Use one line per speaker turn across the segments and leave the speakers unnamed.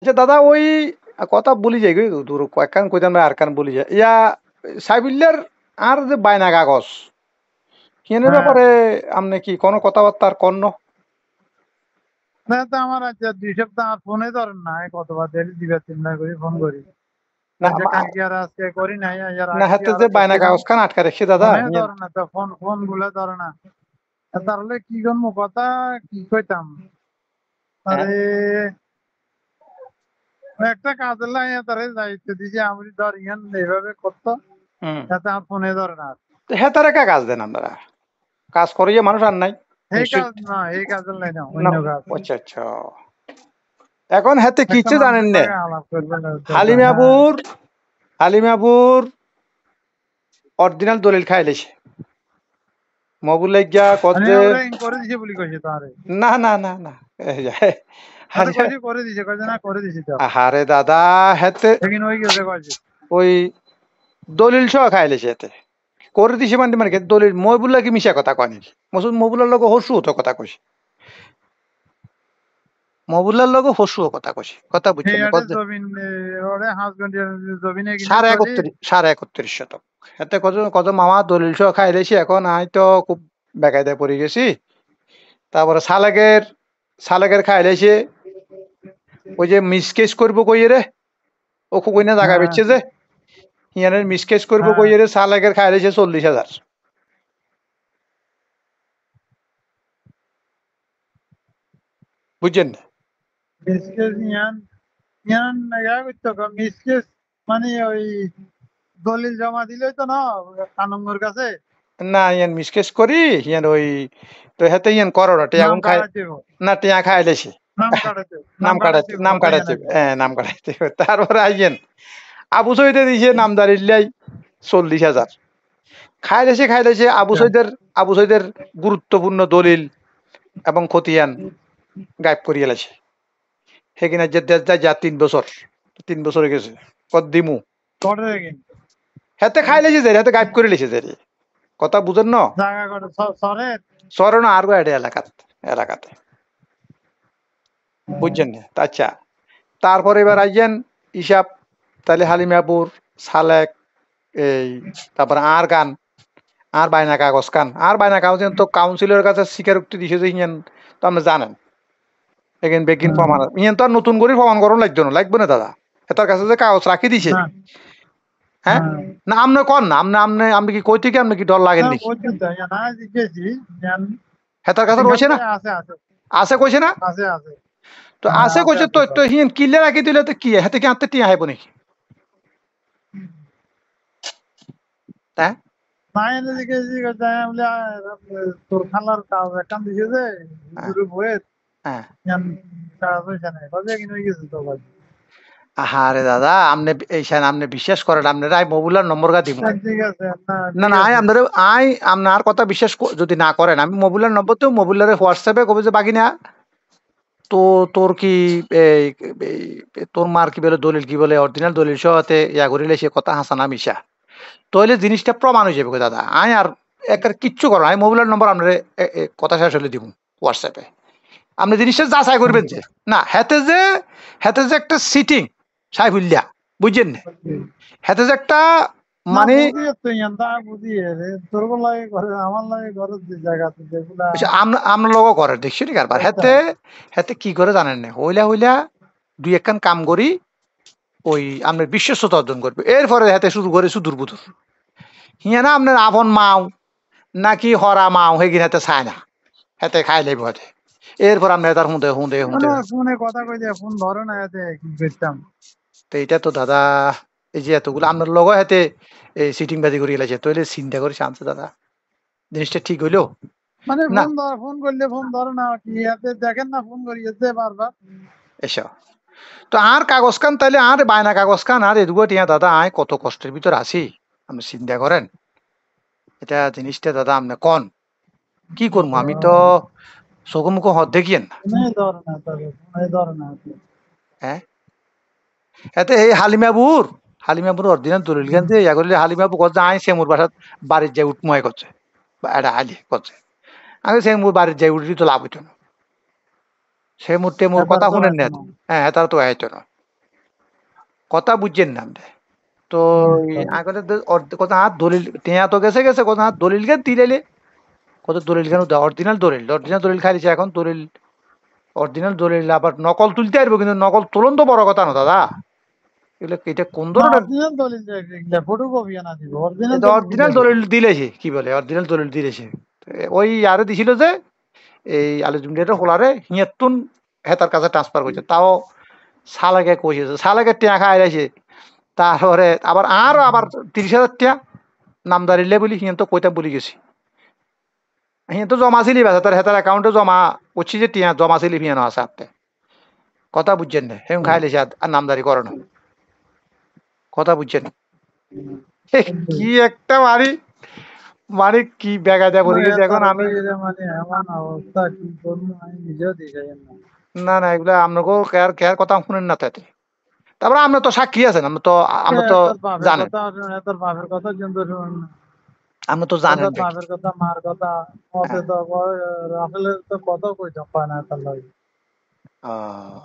আচ্ছা দাদা ওই কথা বলি যাই গো দূর কয়েকখান কইতাম আর কান বলি যায় ইয়া সাইবিল্লার আর যে বায়না কাগজ কেনের
হ্যাঁ,
ব্যাপারে আপনি কি কোনো কথাবার্তা আর কন্ন
না তো আমার আজ 2 সপ্তাহ আমার ফোনে ধরেন না, কতবার ডেলি 2 বার 3 বার করে ফোন করি।
না
যে কালকে আর আজকে করি নাই, আর
না
আগে
হাতে যে
আরো
বায়না
করছিলাম।
কাগজ খান আটকা রেখে দাদা
ফোনে ধরে না তো, ফোন গুলা ধরে না। তাহলে কি করবো, কথা কি কইতাম
হ্যাঁ
আরে, একটা কাজের লাগে তারে দায়িত্ব দিছি আমি, ধর ইয়ান এইভাবে করতো,
হুম
যাতে আমার ফোনে ধরে না।
তো হ্যাঁ তারা কা কাজ দেন আপনারা কাজ করিয়ে মানুষ আর নাই
এই
নিশ্চয়
কাজ না, এই কাজের লাগে না,
না
অন্য কাজ।
আচ্ছা আচ্ছা এখন হাতে
একটা
কিচ্ছে জানেন
মানুষের
না
লাগে আলাপ করবে দরকার। হ্যাঁ,
হালিমাবুর হালিমাবুর অরিজিনাল দলিল খাইলেছে মবুল গিয়া কত
মানে
যে
ওরা করে দিছে বলি কইছে তারে।
না না না না এই যে,
এত
আরে
কইছে করে দিছে, কইছে না করে দিছি তো।
আহারে দাদা হেতে
লেকিন ওই গেছে কইছে।
ওই দলিল সহ খাইলেছে হেতে করে দিছে মানে মানে কি দলিল মই বললা কি মিশা কথা কয় নাকি মসুদ মবুলার লগে হসু হতো কথা কইছে মবুলার লগে হসু কথা কইছে কথা
এই
বুঝছেন না
আটে জমিন, ওরে হাজবেন্ড জমিনে কিনা কইলি।
সাড়ে একত্রিশ শতক এতে কত কত মামা দলিল সহ খাইলেছি এখন আই তো খুব বেকায়দায় পড়ে গেছি তারপরে সালেকের খাইলেছে ওই যে মিসকেস করবো কই রে ও কই না জায়গা
হ্যাঁ,
বেচছে যে হিয়ানের মিসকেস করবো
হ্যাঁ,
কই রে সালেকের খাইলেছে 40,000 বুঝছেন না
মিসকেস ইয়ান ইয়ান ইয়া করতে মিসকেস, মানে ওই দলিল জমা দিলেই তো না কানুনগর কাছে
না ইয়ান মিসকেস করি ইয়ান ওই তো হেতে ইয়ান করো না টিয়া
নাম
গুন খাই
কাটাতে হবে,
না টিয়া খাইলেছি
নাম কাটাতে হবে,
নাম কাটাতে নাম
কথা
কাটাতে
জানাবি।
নাম কাটাতে তারপরে আইয়েন আবু সৈদে দিছে নামদারিল্লাই 40,000 খাইলেছে
আচ্ছা,
আবু সৈদের গুরুত্বপূর্ণ দলিল এবং খতিয়ান গায়েব করিয়ে এলাছে সেখানে যে দেশ যায় যা 3 বছর 3 বছর হয়ে গেছে কত দিমু
করে দেখেন
হেতে খাইলেছে যে হেতে গায়েব করে লেছে যে কথা বুঝেন না
জায়গা করে সরের।
সরণ আর এটা এলাকাতে বুঝছেন না আচ্ছা তারপরে এবার আইয়েন হিসাব তাহলে হালিমাপুর সালেক এই তারপরে আর গান আর বাইনা কাগজ কান আর বাইনা কাগজ তো কাউন্সিলের কাছে স্বীকারোক্তি দিছে যে ইয়েন তো আপনি জানেন এগেন বেগিন প্রমাণ ইয়েন তো আর নতুন করে প্রমাণ করুন লাগবে না দাদা এটার কাছে যে কাগজ রাখি দিছে
না,
হ্যাঁ
হ্যাঁ,
না আপনি কন না আপনি কি কই থেকে আপনি কি ডর লাগেন
না
নাকি
বলছেন তো, না জিজ্ঞেসি জান,
হেতার কাছে
এখান
রয়েছে না
থেকে আছে, আছে,
আছে কইছে না
আছে, আছে।
তো
হ্যাঁ,
আছে
আছে,
কইছে
আছে
তো
তো।
তো হিয়েন কিলে রাখি দিলে তো কি হাতে কি আনতে টিয়া হাইব নাকি হ্যাঁ
না এনে জিজ্ঞেসি করতে বলে তোর খালার কাজ একান দিছে যে
হ্যাঁ
গুরু বয়ে
হ্যাঁ
জান, টাকা পয়সা নেই কাজে কিনে গেছে তো ভাই।
আহারে দাদা আপনি এইখানে আপনি বিশ্বাস করেন আপনার আই মোবাইলের নম্বর গা দিব
ঠিক আছে, না
না
ঠিক
না
আছে।
আই আপনার কথা বিশ্বাস যদি না করেন আমি মোবাইলের নম্বর তো মোবাইলের হোয়াটসঅ্যাপে কবে যে বাগিনা তো তোর কি এই তোর মার কি বলে দলিল কি বলে অরিজিনাল দলিল সহতে ইয়া করিলে সে কথা হাসানা মিশা তাহলে জিনিসটা প্রমাণ হয়ে যাবে গো দাদা আই আর একটা কিচ্ছু করো না, আমি মোবাইলের নম্বর আপনার কথা শেষ হলে দিব হোয়াটসঅ্যাপে আপনি জিনিসটা যাচাই করবেন যে না হেতে যে একটা সিটিং সাইফুল্লাহ বুঝছেন না হেতে যে একটা
না
মানে
বুঝি তো ইয়ান তা বুঝি রে, তোর লাগে ঘরে আমার লাগে ঘরে যে জায়গা আছে যেগুলা
আমরা লোক করে দেখছি নি কারবার
করতে
হেতে
হয়।
হেতে কি করে জানেন না হইলা হইলা দুই একখান কাম করি ওই আপনার বিশ্বস্ততা অর্জন করবে এরপরে হেতে শুরু করে সুদূর বুদুর হিয়া না আপনার আপন মাও নাকি হরা মাও হেগিন হেতে চায় না হেতে খাই লাইব হেতে এরপর আপনি তার হুঁদে
না ফোনে কথা কই দিয়ে ফোন ধরে না, এতে কি করতাম।
তো এটা তো দাদা এই যে এতগুলো আপনার লগো হেতে এই সিটিং বাজি করে গেছে তাহলে চিন্তা করে শান্ত দাদা জিনিসটা ঠিক হইলো
মানে
না
ফোন করলে ফোন ধরে না, কি এতে দেখেন না ফোন করি এতে বারবার।
এসো তো আর কাগজ খান তাইলে আর বায়না কাগজ খান আর এদুগো টিয়া দাদা আয় কত কষ্টের ভিতর আছি আপনি চিন্তা করেন এটা জিনিসটা দাদা আপনি কন কি করবো আমি তো চোখ মুখ হদ দেখিয়েন না
ফোনে ধরে না, তবে ফোনে ধরে না।
হ্যাঁ এতে এই হালিমাবুর অরিজিনাল দলিল গান দিয়ে ইয়া করলে হালিমাবু করছে আই সেমুর বাসাত বাড়ির যাই উঠময় করছে বা এটা আলি করছে আমি সেমুর বাড়ির যাই উঠি তো লাভ হইতো না সে মুহূর্তে মোর
এটার
কথা
তো
শুনেন
হয়তো
না।
না।
হ্যাঁ তার তো আইতো না, কথা বুঝছেন না আপনি। তো
তো
আগলে কথা হাত দলিল টেয়া তো গেছে গেছে, কথা হাত দলিল কে দিলে, কত দলিল কেন অরিজিনাল দলিল, অরিজিনাল দলিল খাইছে এখন দলিল, অরিজিনাল দলিল আবার নকল তুলতে পারবো, কিন্তু নকল তুলন তো বড় কথা না দাদা। এগুলো এটা কোন
না,
ধরনের,
অরিজিনাল দলিল ফটোকপি আনা দিব, অরিজিনাল
এটা
দলিল
অরিজিনাল
দিলে
দলিল দিলেছে, কি বলে অরিজিনাল দলিল দিলেছে। ওই আরে দিছিল যে এই আলুজুমডিয়াটা হোলারে হিয়াতুন হেতার কাছে ট্রান্সফার করছে, তাও সালাকে কইছে, সালাকে টিয়া খাই রাইছে। তারপরে আবার আবার 30,000 টিয়া নামদারিলে বলি হিয়ান তো কইতাম বলি গেছি, হিয়ান তো জমা ছিলি বেচা তার হেতার অ্যাকাউন্টে জমা করছি যে টিয়া জমা ছিলি হিয়ানো আছে আপনি, কথা বুঝছেন না, হেম খাই লেছে আর নামদারি করে না, কথা বুঝছেন। কি একটা মারি, মানে কি বেগাদা পড়ে গেছে এখন আমি।
মানে এমন অবস্থা, কি করবো আমি নিজেও দিশাই না।
না না এগুলা আপনাকেও কেয়ার কেয়ার কথা শুনেন না তাতে। তারপরে আমরা তো সাক্ষী আছেন, আমরা তো
তোর বাপের
জানেন,
কথা শুনে, তোর বাপের কথা কিন্তু শুন না।
আমরা তো
তোর
জানেন নাকি।
বাপের কথা, মার কথা,
হ্যাঁ।
ওতে তো রাফেলের তো কত কই পায় না তার লাগে।
আহ,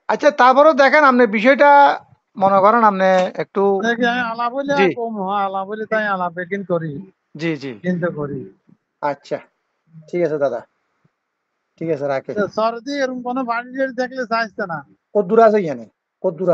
আচ্ছা তারপরেও দেখেন আপনি বিষয়টা, মনে করেন আপনি একটু।
দেখি আমি আলাপ বলে
জি
কম হয়, আলাপ বলে তাই আলাপ বেকিন করি,
জি জি।
কিন্তু করি।
আচ্ছা ঠিক আছে দাদা, ঠিক আছে রাখে।
সর্দি এরকম কোনো বাড়ি টাড়ি দেখলে চাইছে না।
কত দূর আছে এখানে, কত দূর